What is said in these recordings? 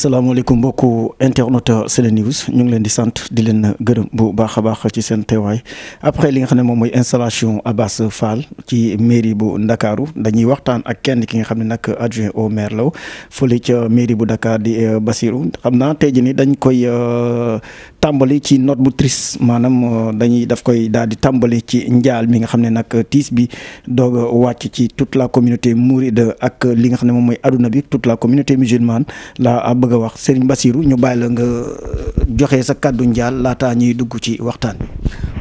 asalaamaaleykum mbokku internet Sene News ñu ngi leen di sant di leen gërëm bu baax a baax ci seen teewaay après li nga xam ne moom mooy installation Abass Fall ci mairie bu Ndakaaru dañuy waxtaan ak kenn ki nga xam ne nag adjoint au maire la fële ca mairie bu Dakar di Bassirou xam naa tey jii nii dañ koy tàmbali ci note bu triste maanaam daf koy daal di tàmbali ci njaal mi nga xam ne nag tiis bi doog a wàcc ci toute la communauté mouride ak li nga xam ne moom mooy aduna bi toute la communauté musulmane la bëgg a wax Serigne Bassirou ñu bàyyi la nga joxe sa kàddu njaal laataa ñuy dugg ci waxtaan bi.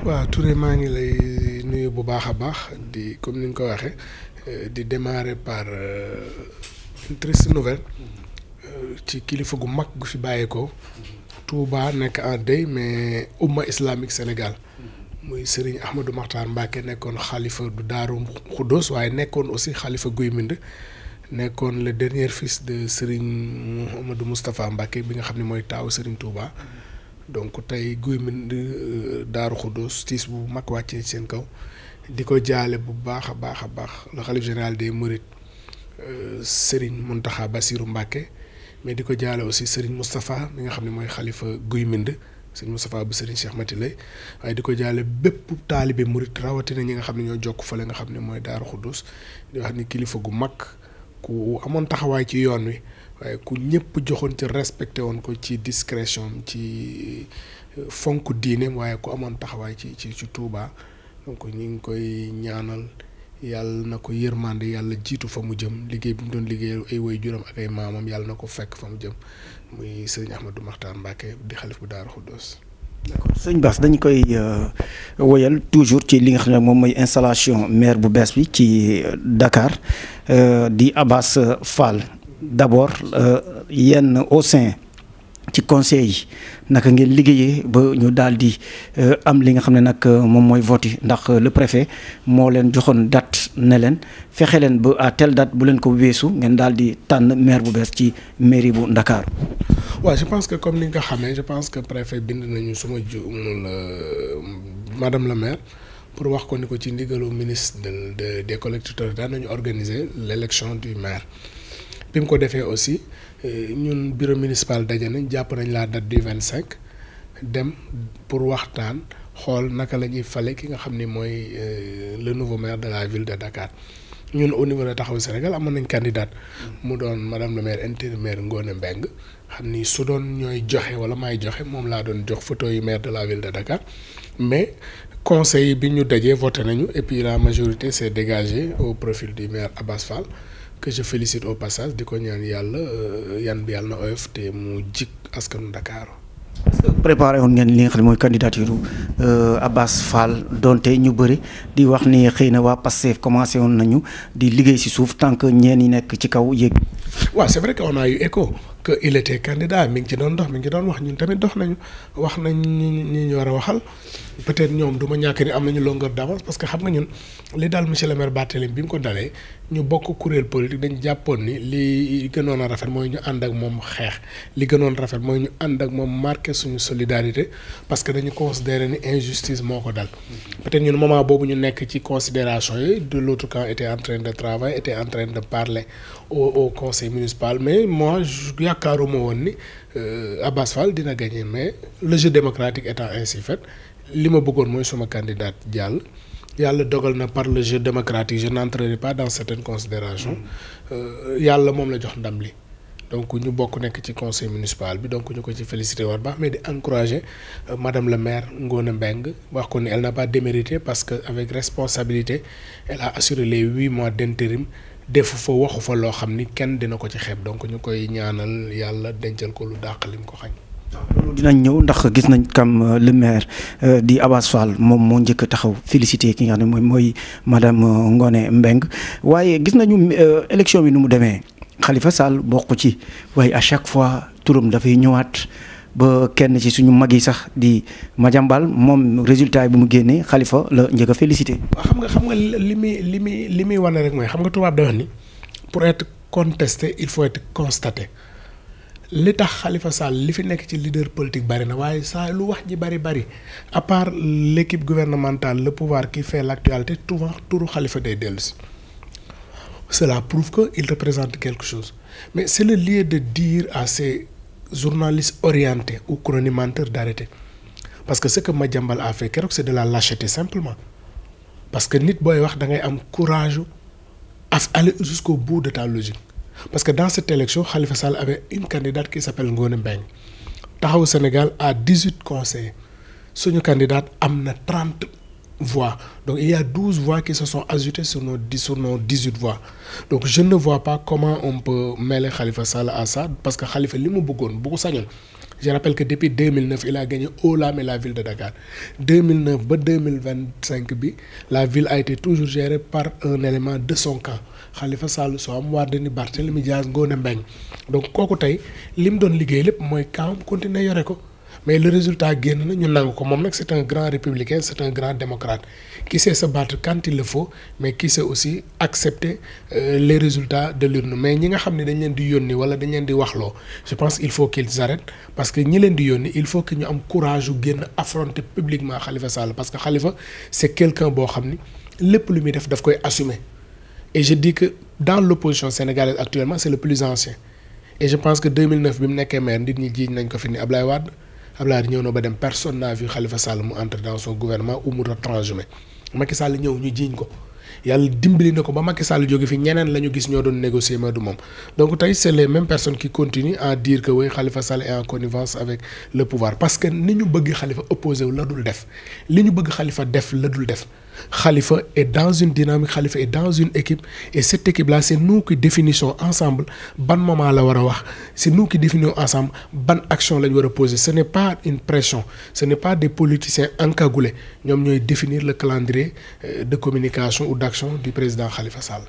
waaw Touré maa ngi lay nuyu bu baax a baax di comme ni nga ko waxee di démarrer par une triste nouvelle ci kilifa gu mag gu fi bàyyeekoo Touba nekk en deuil mais umma islamique Sénégal muy Serigne Ahmadou Makhtar Mbacké nekkoon xalifa du Daaru Khoudoss waaye nekkoon aussi xalifa Guy Mbind nekkoon le dernier fils de Serigne Mouhamadou Moustapha Mbacké bi nga xam ne mooy taawu Serigne Touba donc tey Guy Mbind Daaru Khoudoss tiis bu mag wàccee seen kaw di ko jaale bu baax a baax a baax le khalife général des Mourides Serigne Mountakha Bassirou Mbacké mais di ko jaale aussi Serigne Moustapha mi nga xam ne mooy xalifa Guy Mbind Serigne Moustapha bu Serigne Cheikh Mati Lay waaye di ko jaale bépp taalibe Mouride rawatina ñi nga xam ne ñoo jokk fële nga xam ne mooy Daaru Khoudoss di wax ni kilifa gu mag. ku amoon taxawaay ci yoon wi waaye ku ñëpp joxoon ci respecté woon ko ci discrétion ci fonk diineem waaye ku amoon taxawaay ci Touba donc ñu ngi koy ñaanal yàlla na ko yërmande yàlla jiitu fa mu jëm liggéey bi mu doon liggéey ay woy juram ak ay maamam yàlla na ko fekk fa mu jëm muy sëriñ Ahmadou Makhtar Mbacké di xalif bu Daaru Khoudoss. d'accord sëñ Bass dañu koy woyal toujours ci li nga xam ne moom mooy installation maire bu bees bi ci Dakar di Abass Fall d'abord yenn au sein ci conseil yi naka ngeen liggéeyee ba ñu daal di am li nga xam ne nag moom mooy vote yi ndax le préfet moo leen joxoon date ne leen fexe leen ba à telle date bu leen ko weesu ngeen daal di tànn maire bu bees ci mairie bu Dakar. waaw je pense que comme ni nga ko xamee je pense que préfet bind nañu suma juumul madame la maire pour wax ko ni ko ci ndigalu ministre des collectivités daan nañu organiser l'élection du maire bi mu ko defee aussi ñun bureau municipal daje nañ jàpp nañ la date du 25 dem pour waxtaan xool naka la ñuy fale ki nga xam ni mooy le nouveau maire de la ville de Dakar ñun au niveau de Taxawu Sénégal amoon nañ candidate mu doon madame le maire intérimaire Ngone Mbengue xam ni su doon ñooy joxe wala may joxe moom laa doon jox photo yu maire de la ville de Dakar mais conseil bi ñu dajee voté nañu et puis la majorité s'est dégagée au profil du maire Abass Fall que je félicite au passage di ko ñaan yàlla yan bi yàlla na oyof te mu jik askanu Dakar. préparé woon ngeen li nga xam ne mooy candidature Abass Fall donte ñu bëri di wax ni xëy na waa Pastef commencé woon nañu di liggéey ci suuf tant que ñeen ñi nekk ci kaw yéeg. waaw c'est vrai que on a eu écho que il était candidat mi ngi ci doon dox mi ngi ci doon wax ñun tamit dox nañu wax nañ ñi ñu war a waxal peut-être ñoom du ma ñàkk ni am nañu longueur d'avance parce que xam nga ñun li daal monsieur le maire Barthélémy bi mu ko dalee ñu bokk kuréel politique dañ jàppoon ni li gënoon a rafet mooy ñu ànd ak moom xeex li gënoon rafet mooy ñu ànd ak moom marqué suñu solidarité parce que dañu considérer ni injustice moo ko dal peut-être ñun moment boobu ñu nekk ci considération yi de l'autre camp était en train de travailler était en train de parler au conseil municipal mais moi yaakaaruma woon ni Abass Fall dina gagner mais le jeu démocratique étant ainsi fait li ma bëggoon mooy suma candidate jàll yàlla dogal na par le jeu démocratique je n'entrerai pas dans certaines considérations yàlla moom la jox ndam li donc ñu bokk nekk ci conseil municipal bi donc ñu ko ci féliciter war baax mais di encourager madame le maire Ngone Mbengue wax ko ni elle n'a pas démérité parce que avec responsabilité elle a assuré les 8 mois d'intérim defu fa waxu fa loo xam ni kenn dina ko ci xeeb donc ñu koy ñaanal yàlla dencal ko lu dàq lim ko xañ. loolu dinañ ñëw ndax gis nañ kam le maire di Abass Fall moom moo njëkk a taxaw félicité ki nga xam ne mooy madame Ngone Mbengue waaye gis nañu élection bi nu mu demee Khalifa Sall bokk ci waaye à chaque fois turam dafay ñëwaat ba kenn ci suñu mag yi sax di Madiambal moom résultat yi bu mu génnee Khalifa la njëkk a félicité. waaw xam nga li muy wane rek mooy xam nga tubaab da wax ni pour être contesté il faut être constaté li tax Khalifa Sall li fi nekk ci leader politique bari na waaye saa lu wax ji bari à part l'équipe gouvernementale le pouvoir qui fait l'actualité souvent turu Khalifa day dellu si cela prouve que il représente quelque chose mais c'est le lieu de dire à ces journaliste orienté ou chronimenteur d'arrêter parce que ce que Madiambal a fait keroog c'est de la lâcheté simplement parce que nit booy wax da ngay am courage à aller jusqu'au bout de ta logique parce que dans cette élection Khalifa Sall avait une candidate qui s'appelle Ngone Mbengue Taxawu Sénégal a 18 conseillers suñu candidate am na 30 voix donc il y a 12 voix qui se sont ajoutées sur nos 18 voix donc je ne vois pas comment on peut mêler Khalifa Sall à ça parce que Khalifa li mu bëggoon bu ko sañoon je rappelle que depuis 2009 il a gagné haut la main la ville de Dakar 2009 ba 2025 bi la ville a été toujours gérée par un élément de son camp Khalifa Sall Soham Wardini Barthélémy Dias Ngone Mbengue donc kooku tey li mu doon liggéey lépp mooy camp continuer yore ko mais le résultat génn na ñu nangu ko moom nag c'est un grand républicain c'est un grand démocrate qui sait se battre quand il le faut mais qui sait aussi accepter les résultats de l'urne mais ñi nga xam ne dañ leen di yónni wala dañ leen di waxloo je pense il faut qu'ils arrêtent parce que ñi leen di yónni il faut que ñu am courage yu génn affronter publiquement Khalifa Sall parce que Khalifa c'est quelqu'un boo xam ni lépp lu muy def daf koy assumer et je dis que dans l'opposition sénégalaise actuellement c'est le plus ancien et je pense que 2009 bi mu nekkee maire nit ñi jiiñ nañ ko fi ni Ablaye Wade ñëw na ba dem personne n'a vu Khalifa Sall mu entre dans son gouvernement ou mu retranshumé Macky Sall ñëw ñu jiiñ ko yàlla dimbali na ko ba Macky Sall jóge fi ñeneen la ñu gis ñoo doon négocier mais du moom donc tey c'est les mêmes personnes qui continuent à dire que oui Khalifa Sall est en connivence avec le pouvoir parce que ni ñu bëgg Khalifa opposé wu la dul def li ñu bëgg Khalifa def la dul def Khalifa est dans une dynamique Khalifa est dans une équipe et cette équipe là c'est nous qui définissons ensemble ban moment la war a wax c'est nous qui définissons ensemble ban action la ñu war a poser ce n'est pas une pression ce n'est pas des politiciens encagoulés ñoom ñooy définir le calendrier de communication ou d'action du président Khalifa Sall.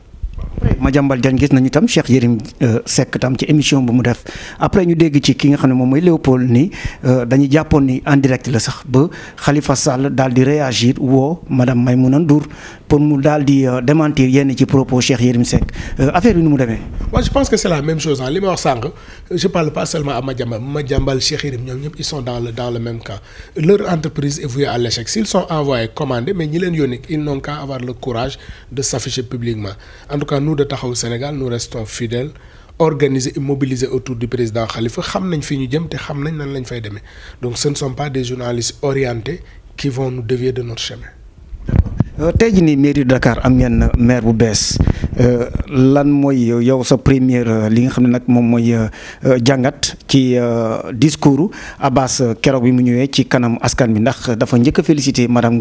Madiambal Diagne gis nañu tam Cheikh Yérim Seck tam ci émission bu mu def après ñu dégg ci ki nga xam ne moom mooy Léopold ni dañuy jàppoon ni en direct la sax ba Khalifa Sall daal di réagir woo madame Maïmouna Ndour pour mu daal di démentir yenn ci propos Cheikh Yérim Seck affaire bi nu mu demee. moi je pense que c'est la même chose li ma wax sànq je parle pas seulement à Madiambal Cheikh Yérim ñoom ñëpp ils sont dans le même camp leur entreprise est vouée à l'échec s'ils sont envoyés commander mais ñi leen yónni ils n'ont qu'à avoir le courage de s'afficher publiquement en tout cas nous de Taxawu Sénégal nous restons fidèles organisés et mobilisés autour du président Khalifa xam nañ fi ñu jëm te xam nañ nan lañ fay demee donc ce ne sont pas des journalistes orientés qui vont nous dévier de notre chemin. tey jii nii mairie de Dakar am ngeen maire bu bees lan mooy yow sa première li nga xam ne nag moom mooy jàngat ci discours Abass keroog bi mu ñëwee ci kanam askan bi ndax dafa njëkk a féliciter madame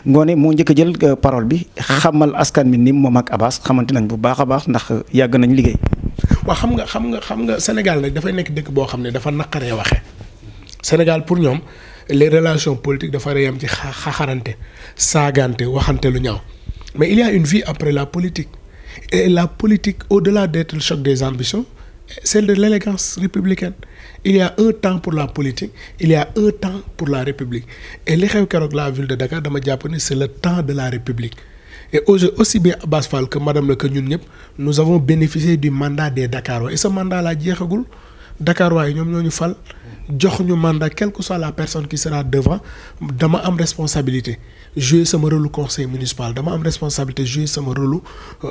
Ngone moo njëkk a jël parole bi xamal askan bi ni moom ak Abass xamante nañ bu baax a baax ndax yàgg nañ liggéey. waaw xam nga Sénégal nag dafay nekk dëkk boo xam ne dafa naqaree waxee Sénégal pour ñoom. les relations politiques dafa reyam ci xaxarante saagante waxante lu ñaaw mais il y a une vie après la politique et la politique au-delà d'être le choc des ambitions c'est de l'élégance républicaine il y a un temps pour la politique il y a un temps pour la république et li xew keroog la ville de Dakar dama jàpp ne c'est le temps de la république et aussi bien Abass Fall que madame la que ñun ñëpp nous avons bénéficié du mandat des Dakarois et ce mandat là jeexagul Dakarois yi ñoom ñoo ñu fal jox ñu mandat quelle que soit la personne qui sera devant dama am responsabilité jouer sama rôle conseil municipal dama am responsabilité jouer sama rôle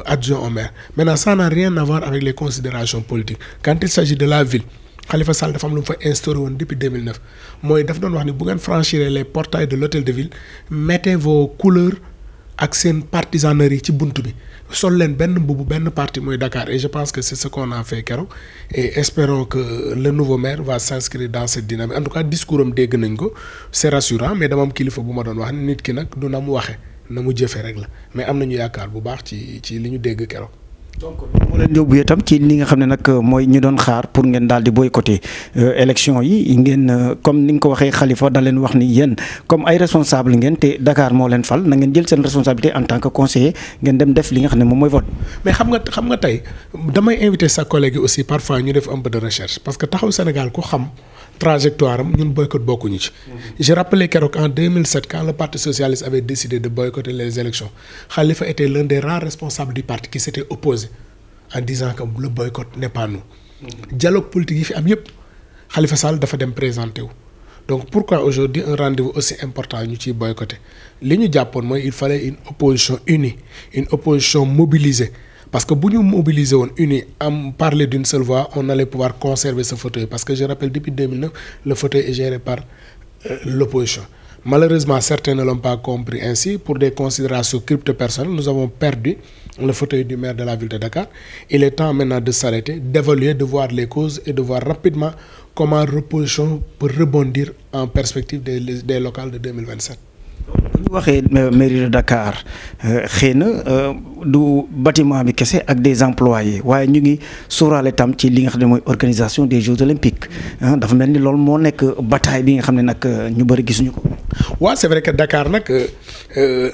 adjoint au maire maintenant ça n'a rien à voir avec les considérations politiques quand il s'agit de la ville Khalifa Sall dafa am lu mu fa instauré woon depuis 2009 mooy daf doon wax ni bu ngeen franchir les portails de l'hôtel de ville mettez vos couleurs ak seen partisanerie ci bunt bi sol leen benn mbubu benn parti mooy Dakar et je pense que c'est ce qu'on a fait keroog et espérons que le nouveau maire va s'inscrire dans cette dynamique en tout cas discours am dégg nañ ko c'est rassurant mais dama am kilifa bu ma doon wax nit ki nag du na mu waxe na mu jëfe rek la mais am nañu yaakaar bu baax ci li ñu dégg keroog. donc moo leen yóbbu itam ci li nga xam ne nag mooy ñu doon xaar pour ngeen daal di boycotter élection yi ngeen comme ni nga ko waxee Khalifa da leen wax ni yéen comme ay responsable ngeen te Dakar moo leen fal na ngeen jël seen responsabilité en tant que conseiller ngeen dem def li nga xam ne moom mooy vote. mais xam nga tey damay inviter sa collègue aussi parfois ñu def un peu de recherche parce que Taxawu Sénégal ku xam trajectoire am ñun boycott bokkuñu ci. j'ai rappelé keroog en 2007 quand le parti socialiste avait décidé de boycotter les élections Khalifa était l'un des rares responsables du parti qui s'était opposé en disant que le boycott n'est pas nous. dialogue politique yi fi am yépp Khalifa Sall dafa dem présenter wu. donc pourquoi aujourd'hui un rendez-vous aussi important ñu ciy boycotter li ñu jàppoon mooy il fallait une opposition unie une opposition mobilisée parce que bu ñu mobiliser woon uni am parler d'une seule voix on allait pouvoir conserver ce fauteuil parce que je rappelle depuis 2009 le fauteuil est géré par l'opposition. Malheureusement, certains ne l'ont pas compris ainsi. Pour des considérations crypto-personnelles, nous avons perdu le fauteuil du maire de la ville de Dakar. Il est temps maintenant de s'arrêter, d'évaluer, de voir les causes et de voir rapidement comment l'opposition peut rebondir en perspective des locales de 2027. bu ñu waxee mairie de Dakar xëy na du bâtiment bi kese ak des employés waaye ñu ngi sóoraale tam ci li nga xam ne mooy organisation des Jeux olympiques dafa mel ni loolu moo nekk bataille bi nga xam ne nag ñu bëri gisuñu ko. waaw c'est vrai que Dakar nag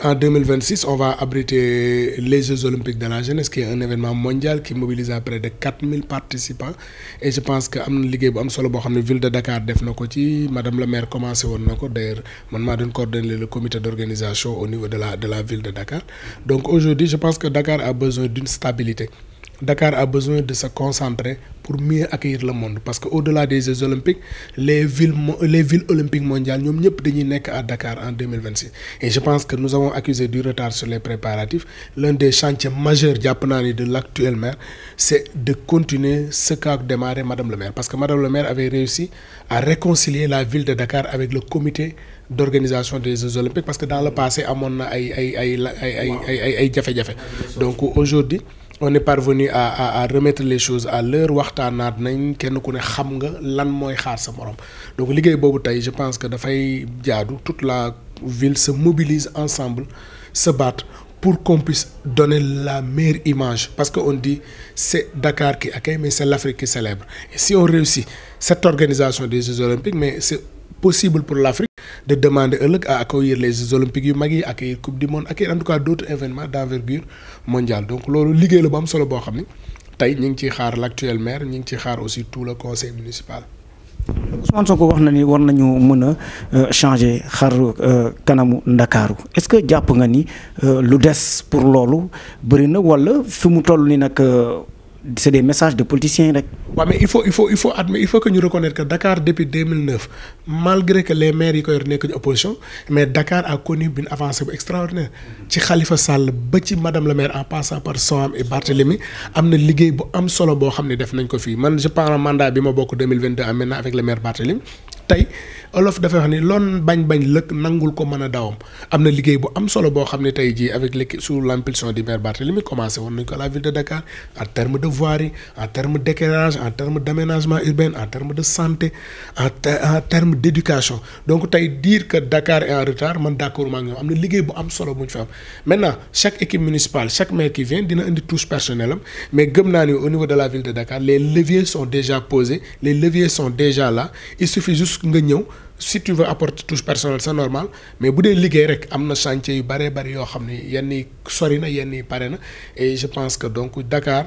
en 2026 on va abriter les Jeux olympiques de la jeunesse qui est un événement mondial qui mobilise à près de 4000 participants et je pense que am na liggéey bu am solo boo xam ne ville de Dakar def na ko ci madame le maire commencé woon na ko d'ailleurs man maa doon coordonner le comité d'organisation au niveau de la ville de Dakar. Donc aujourd'hui je pense que Dakar a besoin d'une stabilité. Dakar a besoin de se concentrer pour mieux accueillir le monde parce que au-delà des Jeux olympiques les villes olympiques mondiales ñoom ñëpp dañuy nekk à Dakar en 2026 et je pense que nous avons accusé du retard sur les préparatifs. L'un des chantiers majeurs jàpp naa ni de l'actuel maire c'est de continuer ce qu'a démarré madame le maire parce que madame le maire avait réussi à réconcilier la ville de Dakar avec le comité d'organisation des Jeux olympiques parce que dans le passé amoon na ay jafe-jafe. Donc aujourd'hui on est parvenu à remettre les choses à l'heure waxtaanaat nañ kenn ku ne xam nga lan mooy xaar sa morom donc liggéey boobu tey je pense que dafay jaadu toute la ville se mobilise ensemble se battre pour qu'on puisse donner la meilleure image parce que on dit c'est Dakar qui accueille mais c'est l'Afrique qui célèbre et si on réussit cette organisation des Jeux olympiques mais c'est possible pour l'Afrique de demander ëllëg à accueillir les Jeux olympiques yu mag yi accueillir coupe du monde accueillir en tout cas d'autres événements d'envergure mondiale donc loolu liggéey la bu am solo boo xam ni tey ñu ngi ciy xaar l'actuel maire ñu ngi ciy xaar aussi tout le conseil municipal. Ousmane Sonko wax na ni war nañu mën a changer xar kanamu Ndakaaru est-ce que jàpp nga ni lu des pour loolu bëri na wala fi mu toll ni nag c'est des messages de politiciens rek. waaw mais il faut que ñu reconnaître que Dakar depuis 2009 malgré que les maires yi ko yor nekk ñu opposition mais Dakar a connu une avancée bu extraordinaire ci Khalifa Sall ba ci madame la maire en passant par Soham et Barthélémy am na liggéey bu am solo boo xam ne def nañ ko fii man je prends mandat bi ma bokk 2022 am maintenant avec le maire Barthélémy tey olof dafay wax ni loon bañ lëkk nangul ko mën a dawam am na liggéey bu am solo boo xam ne tey jii avec l'équipe sous l'impulsion du maire Barthélémy commencé woon nañ ko à la ville de Dakar en termes de voirie en termes d'éclairage en termes d'aménagement urbain en termes de santé en termes d'éducation donc tey dire que Dakar est en retard man d'accord maa ngi ñoom am na liggéey bu am solo bu ñu fi am maintenant chaque équipe municipale chaque maire qui vient dina indi touche personnelle am mais gëm naa ni au niveau de la ville de Dakar les leviers sont déjà posés les leviers sont déjà là il suffit juste nga ñëw si tu veux apporter touche personnelle c'est normal mais bu dee liggéey rek am na chantier yu bëree bëri yoo xam ne yenn yi sori na yenn yi pare na et je pense que donc Dakar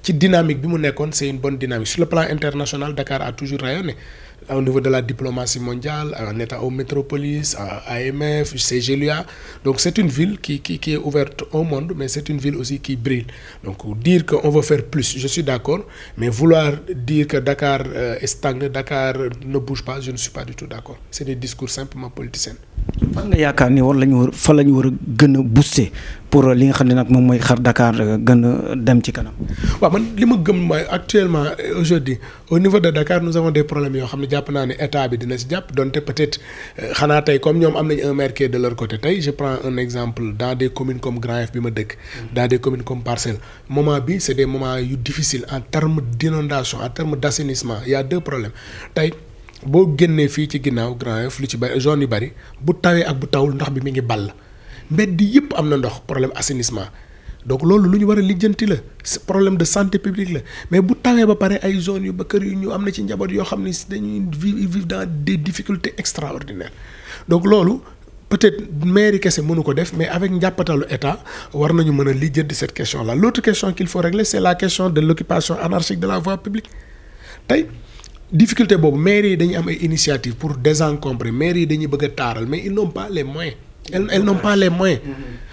ci dynamique bi mu nekkoon c'est une bonne dynamique sur le plan international Dakar a toujours rayonné au niveau de la diplomatie mondiale en état au Métropolis à AMF CGLUA donc c'est une ville qui est ouverte au monde mais c'est une ville aussi qui brille donc dire que on veut faire plus je suis d'accord mais vouloir dire que Dakar est stagné Dakar ne bouge pas je ne suis pas du tout d'accord c'est des discours simplement politiciens. fan nga yaakaar ni war la ñu war a gën a booster pour li nga xam ne nag moom mooy xar Dakar gën a dem ci kanam. waaw man li ma gëm mooy actuellement aujourd'hui au niveau de Dakar nous avons des problèmes yoo xam ne jàpp naa ne état bi dina si jàpp donte peut-être xanaa tey comme ñoom am nañ un maire qui est de leur côté tey je prends un exemple dans des communes comme Grand Yoff bi ma dëkk. dans des communes comme Parcelles moment bi c'est des moments yu difficiles en termes d'inondation en termes d'assainissement il y a deux problèmes tey. boo génnee fii ci ginnaaw Grand Yoff lu ci bari zone yu bari bu tawee ak bu tawul ndox bi mi ngi ball mbedd yëpp am na ndox problème assainissement donc loolu lu ñu war a lijjanti la problème de santé publique la mais bu tawee ba pare ay zones yu ba kër yu ñu am na ci njaboot yoo xam ne dañuy vivre dans des difficultés extraordinaires donc loolu peut-être mairie kese mënu ko def mais avec njàppatalu état war nañu mën a lijjanti cette question là l'autre question qu'il faut régler c'est la question de l'occupation anarchique de la voie publique tey difficulté boobu maires yi dañuy am ay initiatives pour désencombrer maires yi dañuy bëgg a taaral mais ils n'ont pas les moyens elles n'ont pas les moyens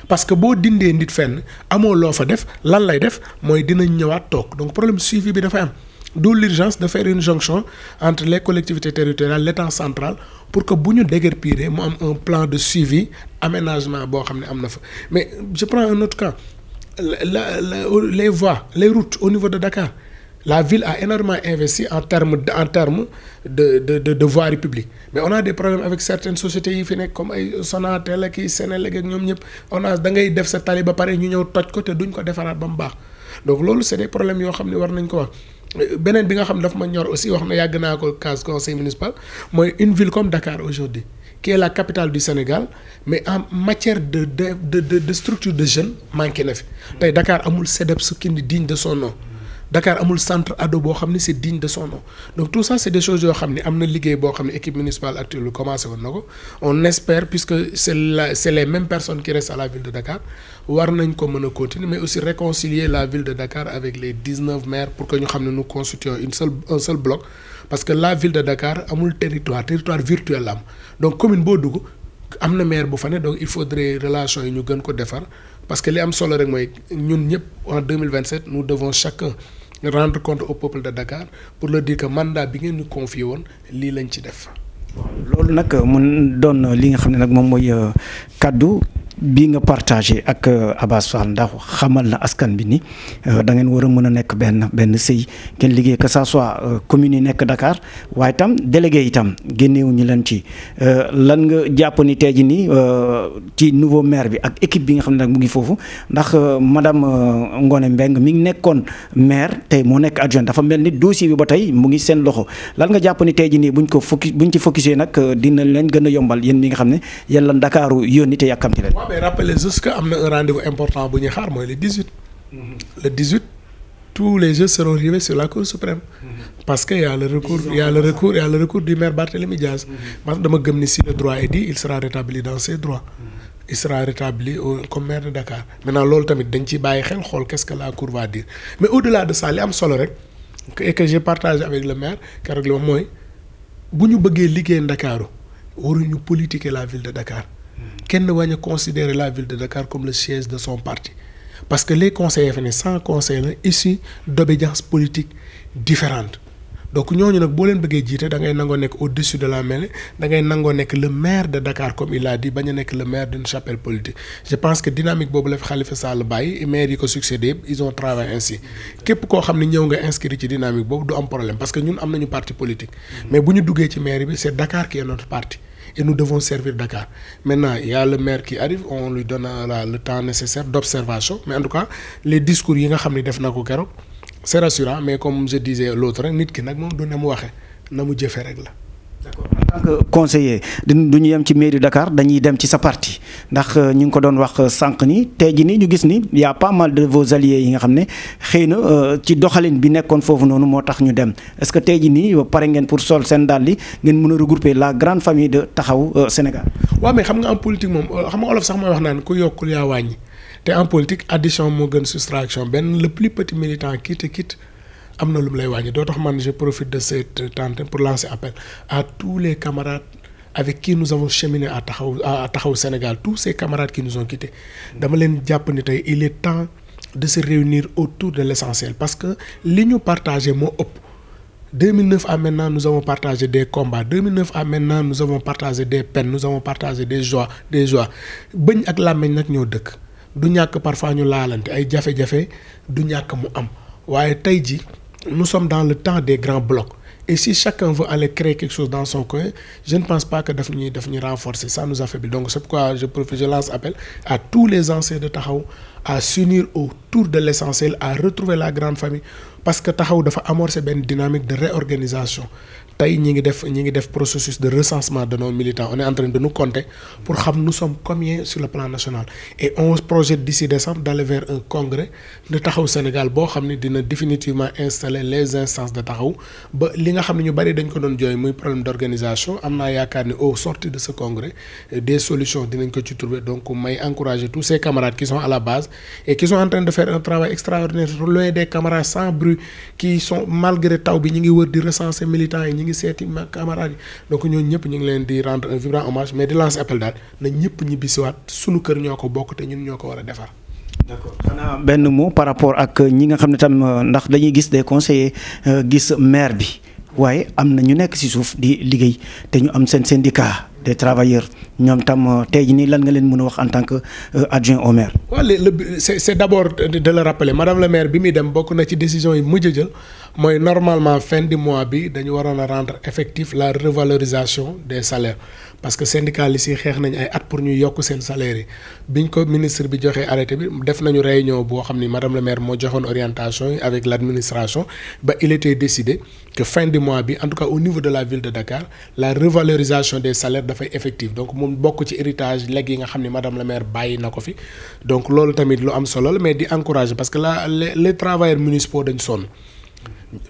parce que boo dindee nit fenn amoo loo fa def lan lay def mooy dinañ ñëwaat toog donc problème suivi bi dafay am d'où l'urgence de faire une jonction entre les collectivités territoriales l'État central pour que bu ñu déguerpir mu am un plan de suivi aménagement boo xam ne am na fa mais je prends un autre cas les voies, les routes au niveau de Dakar. La ville a énormément investi en termes de voirie publique. Mais on a des problèmes avec certaines sociétés yi fi nekk comme ay Sonatel ak Senelec ak ñoom ñëpp on a da ngay def sa tali ba pare ñu ñëw toj ko te duñ ko defaraat ba mu baax donc loolu c'est des problèmes yoo xam ne war nañ ko wax. beneen bi nga xam ne daf ma ñor aussi wax na yàgg naa ko cas conseil municipal mooy une ville comme Dakar aujourd'hui qui est la capitale du Sénégal mais en matière de structure de jeunes manqué na fi tey Dakar amul CDEPS digne de son nom. Dakar amul centre ado boo xam ne c'est digne de son nom donc tout ça c'est des choses yoo xam ne am na liggéey boo xam ne équipe municipale actuelle bi commencé woon na ko on espère puisque c'est les mêmes personnes qui restent à la ville de Dakar war nañ ko mën a continuer mais aussi réconcilier la ville de Dakar avec les 19 maires pour que ñu xam ne nous constituons un seul bloc parce que la ville de Dakar amul territoire virtuel la am donc commune boo dugg am na maire bu fa ne donc il faudrait relations yi ñu gën ko defar parce que li am solo rek mooy ñun ñëpp en 2027 nous devons chacun rendre compte au peuple de Dakar pour leur dire que mandat bi ngeen ñu confié woon lii lañ ci def. loolu nag mun doon li nga xam ne nag moom mooy kaddu bi nga partagé ak Abass Fall ndax xamal na askan bi ni da ngeen war a mën a nekk benn sëy ngeen liggéey que ça soit commune yi nekk Dakar waaye itam délégué itam génnewuñu leen ci lan nga jàpp ni tey jii nii ci nouveau maire bi ak équipe bi nga xam ne nag mu ngi foofu ndax madame Ngoné Mbengue mi ngi nekkoon maire tey moo nekk adjoint dafa mel ni dossier bi ba tey mu ngi seen loxo lan nga jàpp ni tey jii nii buñ ci focusé nag dina leen gën a yombal yéen mi nga xam ne yéen la Ndakaaru yónni te yàkkamti leen. mais rappelez juste que am na un rendez-vous important bu ñuy xaar mooy le 18. Le 18 tous les jeux seront rivés sur la Cour suprême. Parce que y a le recours du maire Barthélémy Diaz. man dama gëm ni si le droit est dit il sera rétabli dans ses droits. Il sera rétabli comme maire de Dakar maintenant loolu tamit dañ ciy bàyyi xel xool qu'est-ce que la Cour va dire mais au-delà de ça li am solo rek et que j'ai partagé avec le maire keroog li moom mooy bu ñu bëggee liggéey Ndakaaru waruñu politiquer la ville de Dakar. kenn wañ a considérer la ville de Dakar comme le siège de son parti parce que les conseillers fa ne 100 conseillers issus d'obédience politique différente donc ñooñu nag boo leen bëggee jiite da ngay nangoo nekk au-dessus de la mêlée da ngay nangoo nekk le maire de Dakar comme il l'a dit bañ a nekk le maire d'une chapelle politique je pense que dynamique boobu la fi Khalifa Sall bàyyi maire yi ko succédé yëpp ils ont travaillé ainsi képp koo xam ne ñëw nga inscrit ci dynamique boobu du am problème parce que ñun am nañu parti politique mais bu ñu duggee ci maire bi c'est Dakar qui est notre parti et nous devons servir Dakar. Maintenant, il y a le maire qui arrive, on lui donne le temps nécessaire d'observation. Mais en tout cas, les discours yi nga xam ne def na ko keroog c'est rassurant mais comme je disais l'autre rek nit ki nag moom du ne mu waxee na mu jëfee rek la. D'accord. En tant que conseiller du ñu yem ci mairie Dakar dañuy dem ci sa parti ndax ñu ngi ko doon wax sànq ni tey jii nii ñu gis ni y a pas mal de vos alliés yi nga xam ne xëy na ci doxalin bi nekkoon foofu noonu moo tax ñu dem est-ce que tey jii nii pare ngeen pour sol seen dàll yi ngeen mën a regrouper la grande famille de Taxawu Sénégal. waaw mais xam nga en politique moom xam nga olof sax mooy wax naan ku yokkul yaa wàññi te en politique addition moo gën soustraction benn le plus petit militant quitte. am na lu mu lay wàññi doo tax man je profite de cette tente pour lancer appel à tous les camarades avec qui nous avons cheminé à Taxawu Sénégal tous ces camarades qui nous ont quittés dama leen jàpp ni tey il est temps de se réunir autour de l'essentiel parce que li ñu partagé moo ëpp 2009 à maintenant nous avons partagé des combats 2009 à maintenant nous avons partagé des peines nous avons partagé des joies bëñ ak làmmiñ nag ñoo dëkk du ñàkk parfois ñu laalante ay jafe-jafe du ñàkk mu am waaye tey ji nous sommes dans le temps des grands blocs et si chacun veut aller créer quelque chose dans son coin je ne pense pas que daf ñuy renforcer ça nous affaiblit donc c'est pourquoi je lance appel à tous les anciens de Taxawu à s'unir autour de l'essentiel à retrouver la grande famille parce que Taxawu dafa amorcer benn dynamique de réorganisation tey ñi ngi def processus de recensement de nos militants on est en train de nous compter pour xam nous sommes combien sur le plan national et on projette d'ici décembre d'aller vers un congrès de Taxawu Sénégal boo xam ne dina définitivement installer les instances de Taxawu ba li nga xam ne ñu bari dañ ko doon jooy muy problème d'organisation am naa yaakaar ni au sortir de ce congrès des solutions dinañ ko ci trouver donc may encourager tous ces camarades qui sont à la base et qui sont en train de faire un travail extraordinaire loin des camarades sans bruit qui sont malgré taw bi ñi ngi wër di recenser militants yi ñi ngi seeti camarades yi donc ñooñu ñëpp ñu ngi leen di rendre un vibrant hommage mais di lancer appel daal na ñëpp ñibbisiwaat sunu kër ñoo ko bokk te ñun ñoo ko war a defar. D'accord xanaa benn mot par rapport ak ñi nga xam ne tam ndax dañuy gis des conseillers gis maire bi waaye am na ñu nekk ci suuf di liggéey te ñu am seen syndicat des travailleurs ñoom tam tey jii nii lan nga leen mën a wax en tant que adjoint au maire. waaw c'est d'abord de le rappeler madame la maire bi muy dem bokk na ci décision yi mujj a jël mooy normalement fin du mois bi dañu waroon a rendre effectif la revalorisation des salaires parce que syndicalistes yi xeex nañ ay at pour ñu yokk seen salaire yi biñ ko ministre bi joxee arrêté bi def nañu réunion boo xam ni madame la maire moo joxoon orientation yi avec l'administration ba il était décidé que fin du mois bi en tout cas au niveau de la ville de Dakar la revalorisation des salaires dafay effective donc moom bokk ci héritage léegi yi nga xam ni madame la maire bàyyi na ko fi donc loolu tamit lu am solo la mais di encourager parce que les travailleurs municipaux dañ sonn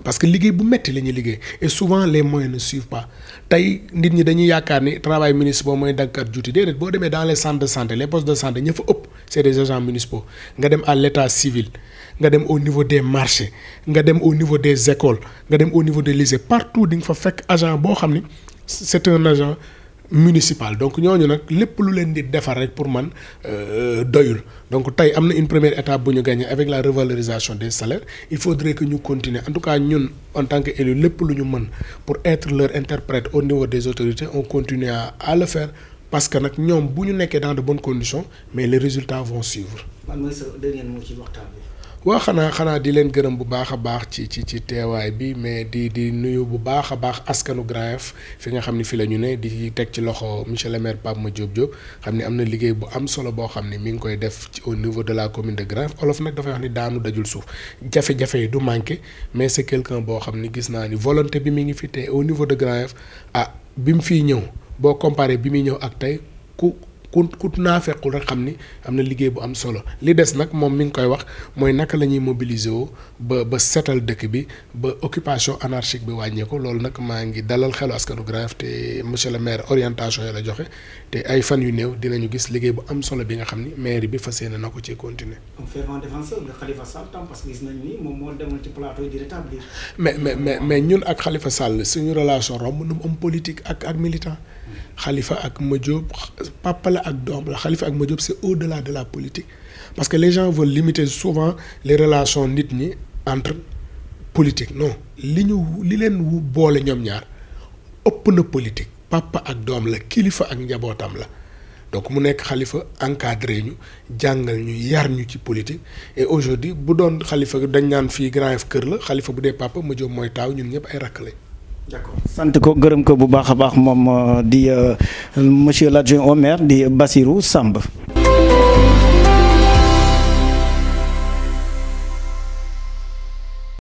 parce que liggéey bu metti la ñuy liggéey et souvent les moyens ne suivent pas tey nit ñi dañuy yaakaar ni travail municipal mooy dagkat juuti déedéet boo demee dans les centres de santé les postes de santé ña fa ëpp c'est des agents municipaux nga dem à l'état civil nga dem au niveau des marchés nga dem au niveau des écoles nga dem au niveau des lycées partout di nga fa fekk agent boo xam ni c'est un agent municipal donc ñooñu nag lépp lu leen di defar rek pour man doyul donc tey am na une première étape bu ñu gagné avec la revalorisation des salaires il faudrait que ñu continuer en tout cas ñun en tant que élu lépp lu ñu mën pour être leur interprète au niveau des autorités on continue à le faire parce que nag ñoom bu ñu nekkee dans de bonnes conditions mais les résultats vont suivre. man mooy sa dernier mot ci waxtaan bi. waaw xanaa di leen gërëm bu baax a baax ci teewaay bi mais di nuyu bu baax a baax askanu Grand Yoff fi nga xam ne fi la ñu ne di teg ci loxo monsieur le maire Pape Madiop Diop xam ne am na liggéey bu am solo boo xam ne mi ngi koy def ci au niveau de la commune de Grand Yoff olof nag dafay wax ni daanu dajul suuf jafe-jafe yi du manqué mais c'est quelqu'un boo xam ni gis naa ni volonté bi mi ngi fi te au niveau de Grand Yoff bi mu fiy ñëw boo comparé bi muy ñëw ak tey ku naa fekkul rek xam ni am na liggéey bu am solo li des nag moom mi ngi koy wax mooy naka la ñuy mobiliser woo ba setal dëkk bi ba occupation anarchique bi wàññeeku loolu nag maa ngi dalal xelu askanu Grand Yoff te monsieur le maire orientation yi la joxe te ay fan yu néew dinañu gis liggéey bu am solo bi nga xam ni maire bi fas yéene na ko ci continuer. un fervent défenseur de Khalifa Sall tam parce que gis nañ ni moom moo demoon ci plateau yi di rétablir. mais ñun ak Khalifa Sall suñu relation romb nu mu am politique ak militant. Khalifa ak Madiop papa la ak doom la Khalifa ak Madiop c'est au-delà de la politique parce que les gens veulent limiter souvent les relations nit ñi entre politique non li leen boole ñoom ñaar ëpp na politique papa ak doom la kilifa ak njabootam la donc mu nekk Khalifa encadré ñu jàngal ñu yar ñu ci politique et aujourd'hui bu doon Khalifa dañ naan fii Grand Yoff kër la Khalifa bu dee papa Madiop mooy taaw ñun ñëpp ay rakk lañ. d'accord sant ko gërëm ko bu baax a baax moom di monsieur l'adjoint au maire di Bassirou Samb.